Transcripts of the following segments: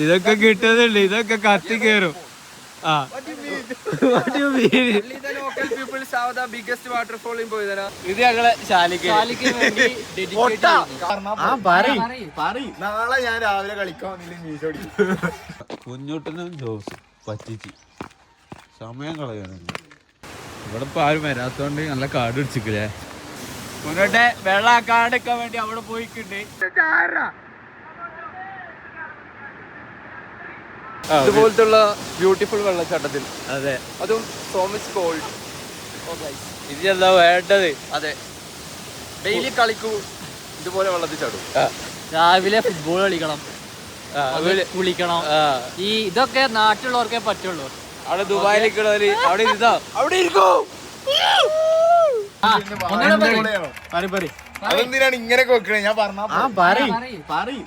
ഇതൊക്കെ കിട്ടുന്നുണ്ട്, ഇതൊക്കെ കത്തി കയറും. ഇത് ഞങ്ങളെ നാളെ ഞാൻ രാവിലെ കളിക്കാൻ കുഞ്ഞൂട്ടനും ജോസ് പറ്റിച്ച് സമയം കളയാണ്. ഇവിടെ ഇപ്പൊ ആരും വരാത്തോണ്ട് നല്ല കാട് പിടിച്ചില്ലേ. മുന്നോട്ടെ വെള്ളം കാടെടുക്കാൻ വേണ്ടി അവിടെ പോയിട്ടുണ്ട്. ഇതുപോലത്തുള്ള ബ്യൂട്ടിഫുൾ വെള്ളച്ചാട്ടത്തിൽ. അതെ, അതും സോ മച്ച് കോൾഡ്. ഇതെന്താ വേണ്ടത്? അതെ, ഡെയിലി കളിക്കൂ, ഇതുപോലെ വെള്ളത്തിൽ ചാടും. രാവിലെ ഫുട്ബോൾ കളിക്കണം, കുളിക്കണം. ഈ ഇതൊക്കെ നാട്ടിലുള്ളവർക്കേ പറ്റുള്ളൂ. അവിടെ ദുബായിലേക്കുള്ളവര് അവിടെ ഇരുന്നോ, അവിടെ ഇരിക്കൂ. അതെന്തിനാണ് ഇങ്ങനെയൊക്കെ വെക്കണേ? ഞാൻ പറഞ്ഞ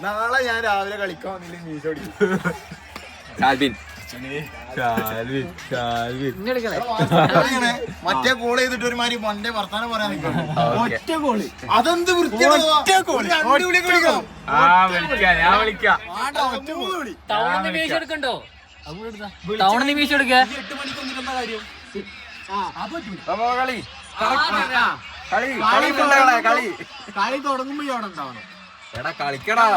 നാളെ ഞാൻ രാവിലെ കളിക്കാൻ മറ്റേ കോൾ ചെയ്തിട്ട് ഒരു മാതിരി മണ്ടേ വർത്താനം പറയാൻ ഒറ്റ കോള്. അതെന്ത് എടുക്കണ്ടോ? ടൗണിൽ നിമീഷ് എടുക്ക. കളി തുടങ്ങുമ്പോ കളിക്കടാ.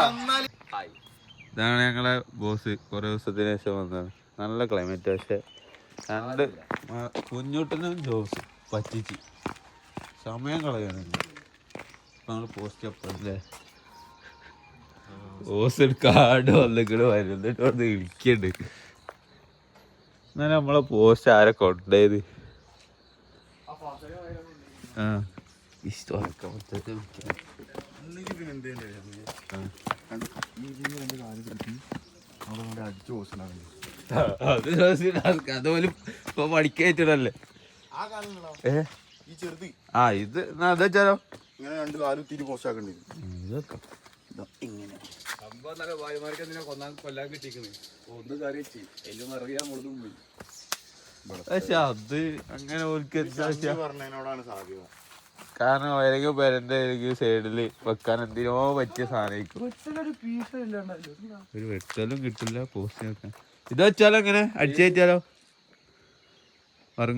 ഇതാണ് ഞങ്ങളെ ബോസ്. കുറെ ദിവസത്തിന് ശേഷം വന്നത്. നല്ല ക്ലൈമറ്റ്. പക്ഷെ രണ്ട് കുഞ്ഞൂട്ടനും ജോസ് പറ്റിച്ച് സമയം കളയാണ്. ഞങ്ങൾ പോസ്റ്റ് അപ്പല്ലേ ബോസ് കാട് വന്നിട്ട് വരുന്നിട്ട് വന്ന് ഇരിക്കണ്ട്. എന്നാലും നമ്മളെ പോസ്റ്റ് ആരെ കൊണ്ടേത് ഇഷ്ടമൊക്കെ അതുപോലും ഇപ്പൊ പഠിക്കായിട്ടല്ലേ. ഇത് അതെച്ചാലോ ഇങ്ങനെ രണ്ട് കാലും തിരി പോസ്റ്റ് ആക്കണ്ടി. ഇതൊക്കെ പക്ഷെ അത് അങ്ങനെ പറഞ്ഞതിനോടാണ് സാധ്യത. കാരണം ഏതെങ്കിലും പേരന്റെ സൈഡില് വെക്കാൻ എന്തിനോ പറ്റിയ സാധനം ഒരു വെട്ടലും കിട്ടില്ല പോസ്റ്റ് വെക്കാൻ. ഇത് വെച്ചാലോ എങ്ങനെ അടിച്ചു കയറ്റിയാലോ വറും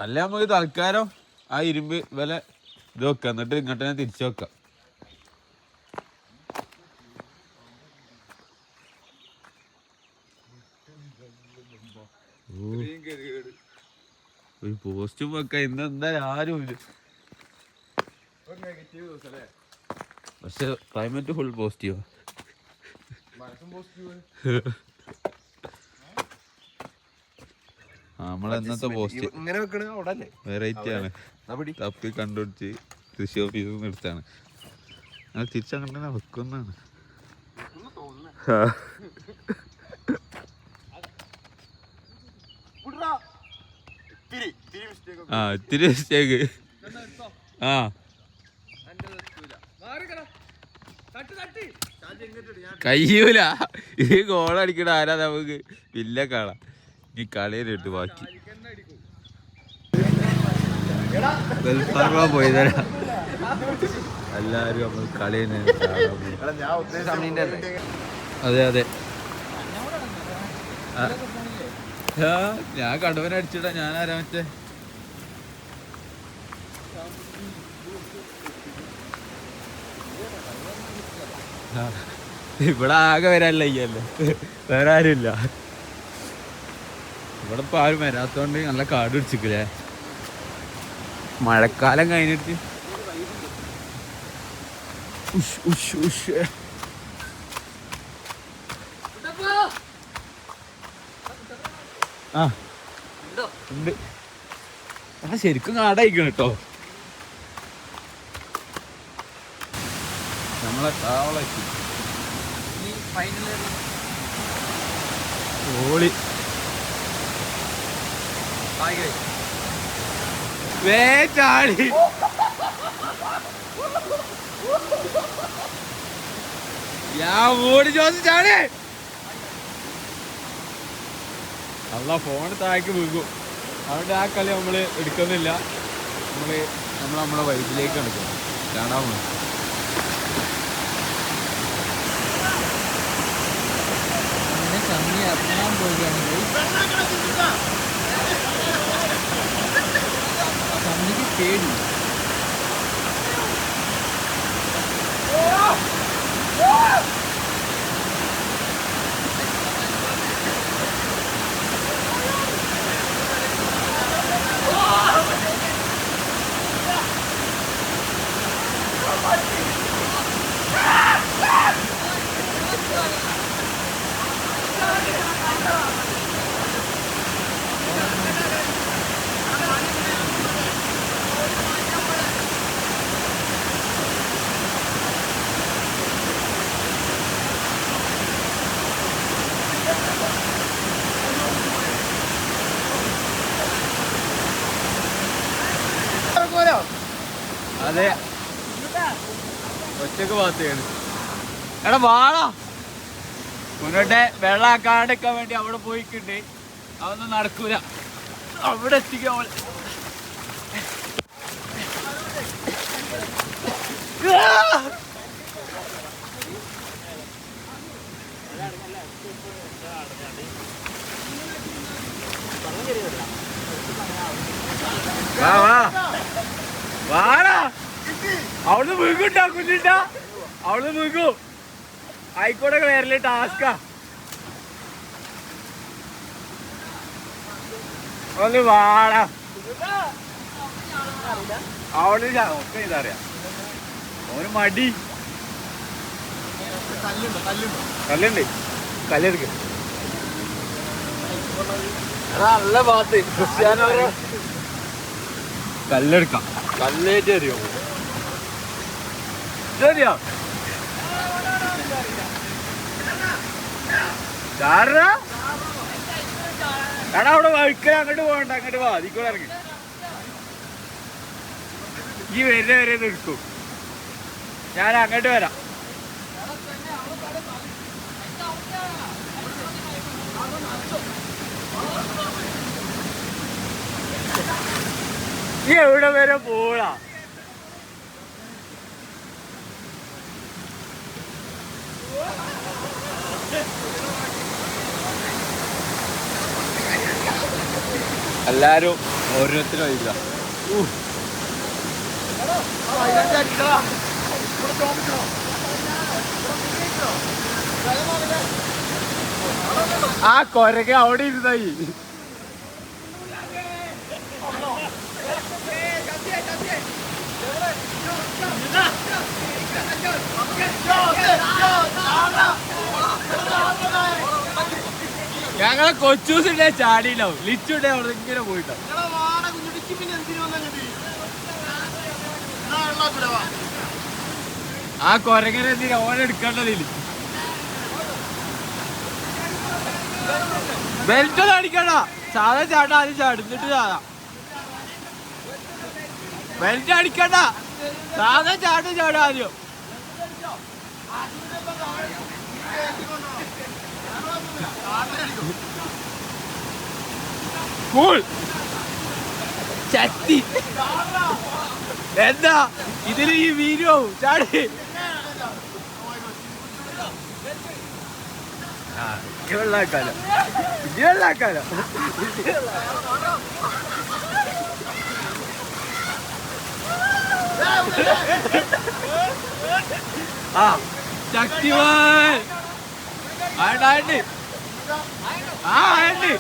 അല്ല നമുക്ക് തൽക്കാലം ആ ഇരുമ്പ് വില ഇത് വെക്കാം, എന്നിട്ട് ഇങ്ങോട്ട് തന്നെ തിരിച്ചു വെക്കാം. ഒരു പോസ്റ്റും വെക്കാം. ഇന്ന് എന്തായാലും ആരും ഇല്ല. പക്ഷെ ക്ലൈമറ്റ് ഫുൾ പോസിറ്റീവാ. നമ്മളെന്നത്തെ പോസ്റ്റ് വെറൈറ്റി ആണ്. തപ്പി കണ്ടുപിടിച്ച് കൃഷി ഓഫീസിൽ നിന്ന് എടുത്താണ്. ഞങ്ങൾ തിരിച്ചങ്ങനെ വെക്കുന്നതാണ്. ഇത്തിരി മിസ്റ്റേക്ക്. കയ്യൂല. ഈ ഗോളടിക്കണ ആരാ നമുക്ക് വില്ല കാണാം. ഈ കളിയിലിട്ട് ബാക്കി പോയി തരാം. എല്ലാരും നമ്മൾ കളിയെ. അതെ അതെ, ഞാൻ കടുവനടിച്ചിടാ. ഞാനാരാ മറ്റേ ഇവിടെ ആകെ വരാനല്ല അയ്യല്ലേ, വേറെ ആരുമില്ല. ഇവിടെ ഇപ്പൊ ആരും വരാത്തോണ്ട് നല്ല കാട് പിടിച്ചില്ലേ. മഴക്കാലം കഴിഞ്ഞിട്ട് ഉണ്ട്. ശരിക്കും കാടായിക്കണം കേട്ടോ. നമ്മളെ താവളെത്തി ഓളി വേച്ചാടി. ഞാൻ ഓടി ചോദിച്ചാണ്. അല്ല ഫോൺ താഴേക്ക് വീകും. അതുകൊണ്ട് ആ കളി നമ്മൾ എടുക്കുന്നില്ല. നമ്മളെ വൈദ്യിലേക്ക് നടക്കും. കാണാമോ കണ്ണിക്ക് പേടി. അതെ ഒറ്റക്ക് ഭാഗത്തേണ്. എടാ വാടാ മുന്നോട്ടെ വെള്ളാക്കാണ്ടിരിക്കാൻ വേണ്ടി അവിടെ പോയിട്ടുണ്ട്. അതൊന്നും നടക്കൂല. അവിടെ എത്തിക്കാൻ വാടാ. അവിടുന്ന് വീകുണ്ടാ കുഞ്ഞിട്ടാ. അവിടുന്ന് വീകൂ. ആയിക്കോട്ടെ വരല് ടാസ്കാ. ഒന്ന് വാടാ. അവിടെ ഒക്കെ ഇതറിയാം. ഓന് മടി. കല്ലുണ്ട്. കല്ലെടുക്ക. നല്ല ഭാഗത്ത് ക്രിസ്ത്യാനോ കല്ലെടുക്കാം. കല്ലേറ്റ് അറിയോ? ശരിയാ എടാ അവിടെ വഴിക്കാൻ അങ്ങോട്ട് പോകണ്ട. അങ്ങോട്ട് വാ. അതിക്കൂടെ ഇറങ്ങി ഈ വരുന്ന വരെ നിൽക്കും. ഞാൻ അങ്ങോട്ട് വരാം. ഈ എവിടെ വരെ പോടാ? എല്ലാരും ഓരോരുത്തരും ഒഴിക്കുക. ആ കൊരക അവിടെ ഇരുന്നായി. ഞങ്ങളെ കൊച്ചൂസിന്റെ ചാടിയില്ലാവും. ലിച്ചുണ്ടെ അവിടെ ഇങ്ങനെ പോയിട്ടോ. ആ കൊരങ്ങനെ എന്തിനാ ഓനെടുക്കേണ്ടതില്ല. ബെൽറ്റൊന്നും അടിക്കണ്ട. സാധാ ചാട്ടാ. ആദ്യം ചാടുന്നിട്ട് സാധാ ബെൽറ്റ് അടിക്കണ്ട. സാധാ ചാടാ ആദ്യം. കൂൾ ചത്തി. എന്താ ഇതില് ഈ വീഡിയോ ചാടി വെള്ളാക്കാലോ. വെള്ളാക്കാലോ. ആ ശക്തിമാൻ ആണ്ട്. ആ ആണ്ട്.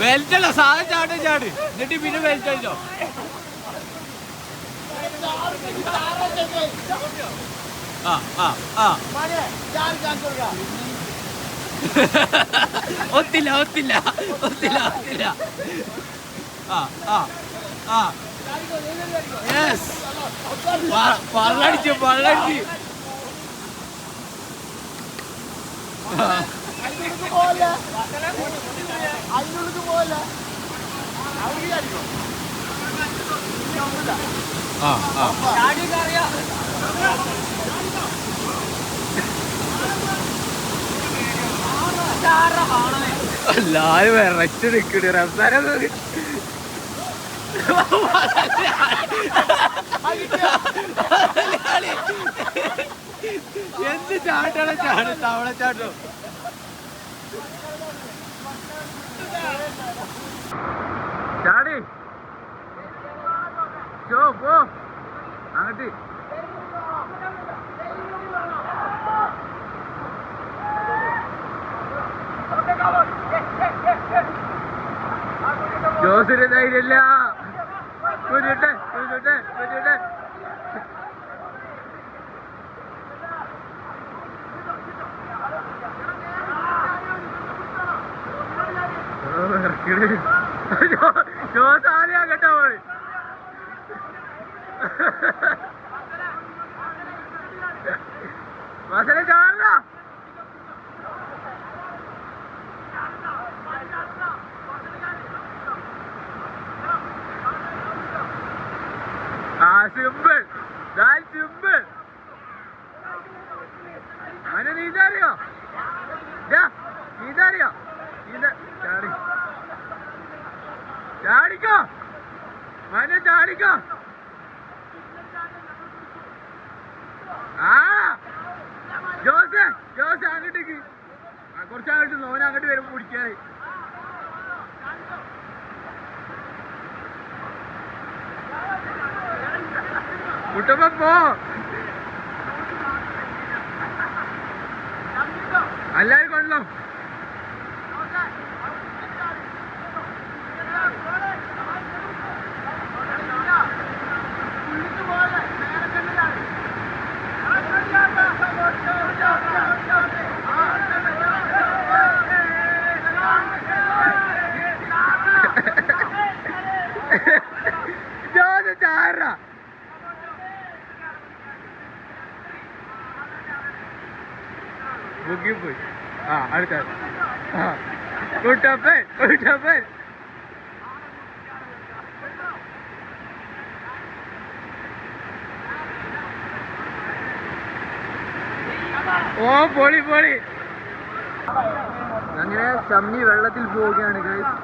ബെൽറ്റല്ല സാധനം ചാട്. എന്നിട്ട് പിന്നെ ബെൽറ്റ് അടിച്ചോ. ഒത്തില്ല. പള്ളടിച്ചു. എല്ലാരും വിറച്ച് നിൽക്കണ റംസാന എന്ത് ചാട്ടാണ് തവള ചാട്ടോ. ചാടി പോ അങ്ങട്ട്. ജോസിന് ധൈര്യമില്ല. കുഞ്ഞിട്ടെ കുഞ്ഞിട്ടെ കുഞ്ഞിട്ടെ. ജോസ് ആദ്യം കേട്ടോ പോയി. ബസ്സിനെ ചാട. Simple simple. അവനെ നീന്തറിയോ? നീന്തറിയോ? ചാടി ചാടിക്കോ അവനെ ചാടിക്കോ. ആ ജോസ് ജോസ് അങ്ങോട്ടേക്ക് കുറച്ചങ്ങോട്ട് നോൻ അങ്ങോട്ട് വരുമ്പോ പിടിക്കാറ്. കുട്ടപ്പ പോ. എല്ലാരും കൊള്ളോ. ജോസ് ചാറ. പോയി. അടുത്ത കുട്ടപ്പൻ കുട്ടപ്പൻ. ഓ പൊളി പൊളി. അങ്ങനെ ചമ്മി വെള്ളത്തിൽ പോവുകയാണ് ഗൈസ്.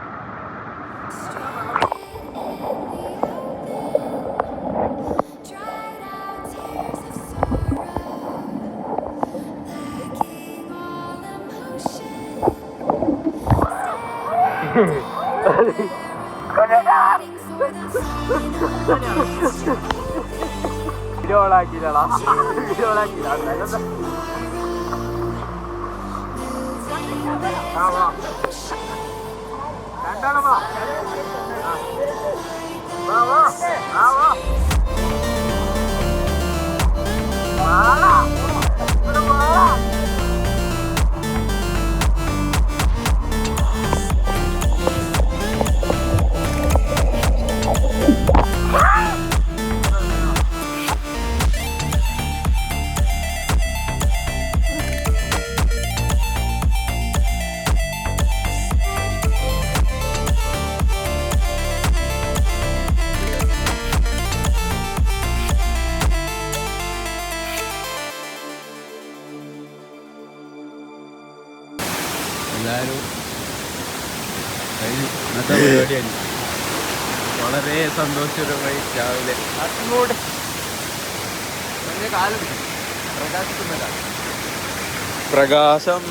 എല്ലാവരും ഇന്നത്തെ പരിപാടിയാണ്. വളരെ സന്തോഷകരമായി രാവിലെ അങ്ങോട്ട് പ്രകാശം.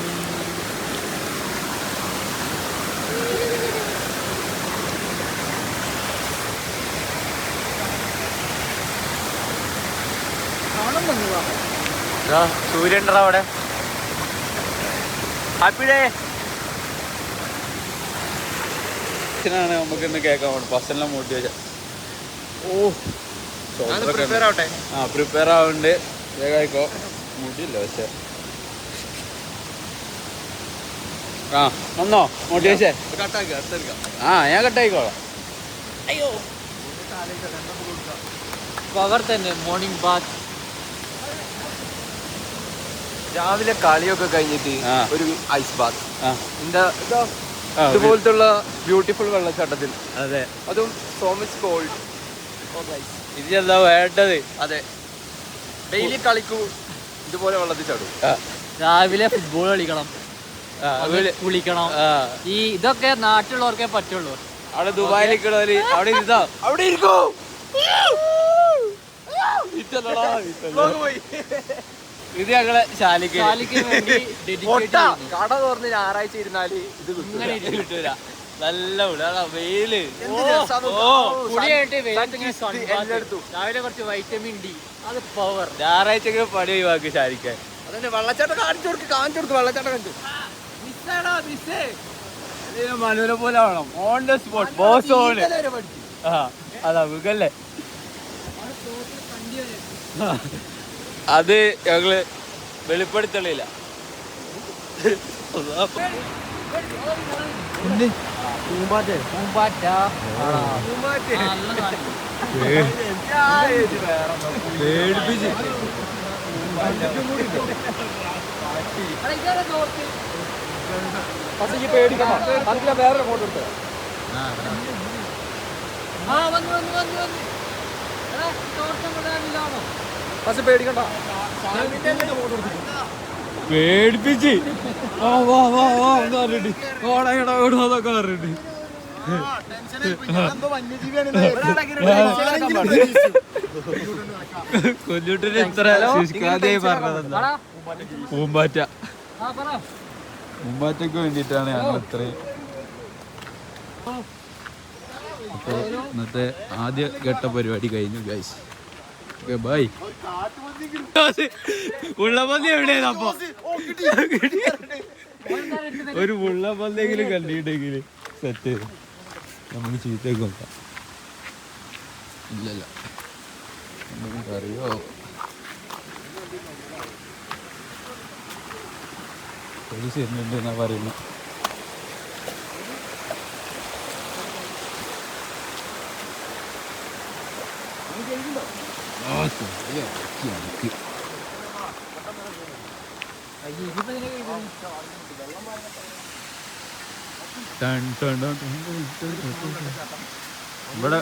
സൂര്യൻ ഉണ്ടോ അവിടെ? ഹാപ്പി ഡേ ാണ് നമുക്ക് ഇന്ന് കേൾക്കാൻ പോകണം. ഫസ്റ്റെല്ലാം മോട്ടിവേഷൻ. പ്രിപ്പയർ ആവുന്നുണ്ട്. വേഗമായിക്കോ. മുടിയില്ല പക്ഷെ. വന്നോ മോട്ടിവേഷൻ? ഞാൻ കട്ടായിക്കോളാം. അയ്യോ പവർ തന്നെ. മോർണിംഗ് ബാത്ത് രാവിലെ കളിയൊക്കെ കഴിഞ്ഞിട്ട് ഒരു ഐസ് ബാത്ത് ഇതുപോലത്തെ ബ്യൂട്ടിഫുൾ വെള്ളച്ചാട്ടത്തിൽ. അതെ, അതും സോ മച്ച് കോൾഡ്. ഇതെന്താ വേണ്ടത്? അതെ, ഡെയിലി കളിക്കൂ ഇതുപോലെ വെള്ളത്തിൽ ചാടും. രാവിലെ ഫുട്ബോൾ കളിക്കണം, കുളിക്കണം. ഇതൊക്കെ നാട്ടിലുള്ളവർക്കേ പറ്റുള്ളൂ. അവിടെ ദുബായിലേക്കുള്ളവര് അവിടെ ഇരുന്നോ, അവിടെ ഇരിക്കൂ. ഇത് ഞങ്ങളെ ശാലിക്ക് വേണ്ടി പൊട്ട. കട തുറന്ന് ഞായറാഴ്ച ഇരുന്നാല് ഇത് ഇങ്ങനെ കിട്ടൂല. നല്ല വെയില്. കുളിയായിട്ട് രാവിലെ കുറച്ച് വൈറ്റമിൻ ഡി, അത് പവർ. ഞായറാഴ്ച പണി ഒഴിവാക്കി ശാലിക്കാൻ. അതന്നെ വെള്ളച്ചാട്ടം കാണിച്ചു കൊടുക്ക് വെള്ളച്ചാട്ടം കാണിച്ചു. മനോര പോലെ ആവണം. On the spot boss on. ആ അതാ മുഖല്ലേ. അത് ഞങ്ങള് വെളിപ്പെടുത്തണില്ല. പേടിപ്പിച്ച് പേടിക്കണം. അതിലെ വേറെ ഫോട്ടോ എടുത്തോ. പക്ഷെ പേടിക്കണ്ട. പേടിപ്പിച്ച് പറഞ്ഞിട്ട് ഓടൊക്കെ പറഞ്ഞിട്ട് കൊല്ലുട്ടിന് ഇത്ര ശുഷ്കാതെ പറഞ്ഞതെന്താ? പൂമ്പാറ്റക്ക് വേണ്ടിയിട്ടാണ് ഞങ്ങൾ ഇത്രയും. അപ്പോൾ ഇന്നത്തെ ആദ്യ ഘട്ട പരിപാടി കഴിഞ്ഞു ഗൈസ്. Okay bye. ഉള്ളപന്തി എവിടെയാണ്? അപ്പൊ ഒരു ഉള്ളപന്തെങ്കിലും കണ്ടിട്ടെങ്കിൽ സെറ്റ് നമ്മൾ ചീത്തേക്ക് നോക്കാം. ഇല്ലല്ല അറിയോ? പോലീസ് വരുന്നുണ്ട് എന്നാ പറയുന്നത്. ഇവിടെ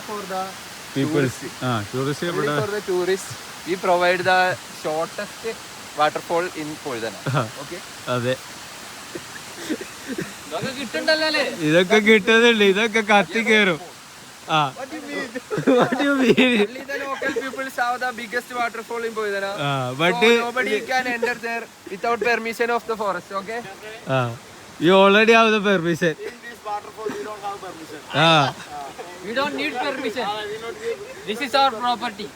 പീപ്പിൾസ് ടൂറിസ്റ്റ് ഇവിടെ tourist V provide the shortest waterfall in Pozhuthana. അതെ കിട്ടണ്ടല്ലേ? ഇതൊക്കെ കിട്ടുന്നുണ്ട്. ഇതൊക്കെ കത്തി കയറും. Only the local peoples have the biggest waterfall in Poidana. But so nobody can enter there without permission of the forest. Okay. You already have the permission. In this waterfall, we don't have permission. We don't need permission. This is our property.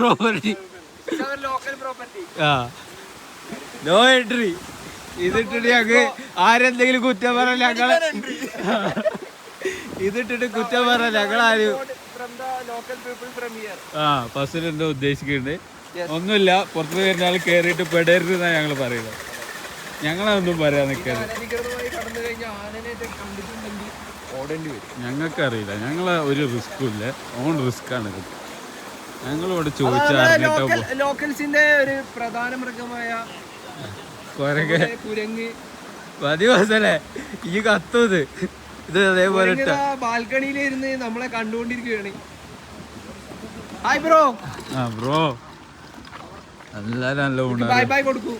Property. It's our local property. No entry. ഇതിട്ടിട്ട് ഞങ്ങൾ ആരെന്തെങ്കിലും കുറ്റം പറയാൻ ഞങ്ങളെ ഇതിട്ടിട്ട് കുറ്റം പറയാൻ ഞങ്ങളാരും From the local people from here. First എന്താ ഉദ്ദേശിക്കുന്നുണ്ട്? ഒന്നുമില്ല, പുറത്ത് വരുന്ന ആൾ കയറിയിട്ട് പെടരുത് എന്നാണ് ഞങ്ങൾ പറയുന്നത്. ഞങ്ങളതൊന്നും പറയാൻ നിൽക്കരുത്. അനധികൃതമായി കടന്നു കഴിഞ്ഞാൽ ആനനെ കണ്ടിട്ടുണ്ടെങ്കിൽ ഓടേണ്ടി വരും. ഞങ്ങൾക്കറിയില്ല, ഞങ്ങളെ ഒരു റിസ്ക്കും ഇല്ല. ഓൺ റിസ്ക് ആണ് ഇത്. ഞങ്ങളിവിടെ ചോദിച്ചാൽ ലോക്കൽസിന്റെ ഒരു പ്രധാന മൃഗമായ കുരങ്ങ് മതി മാസല്ലേ ഈ കത്തത് ഇത് അതേപോലെ ബാൽക്കണിയിലിരുന്ന് നമ്മളെ കണ്ടുകൊണ്ടിരിക്കുകയാണ്. Hi bro. ബ്രോ എല്ലാരും നല്ല ബൈ ബൈ കൊടുക്കൂ.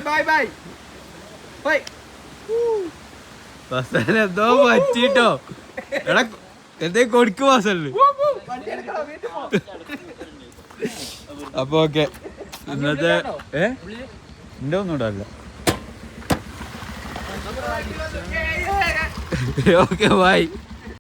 Bye bye bye. എന്തോ പറ്റിട്ടോ എടാ, എന്തേ കൊടുക്കു മാസല്ലേ. അപ്പൊ ഓക്കെ, ഇന്നത്തെ എന്റെ ഒന്നും ഇടല്ല. Okay bye.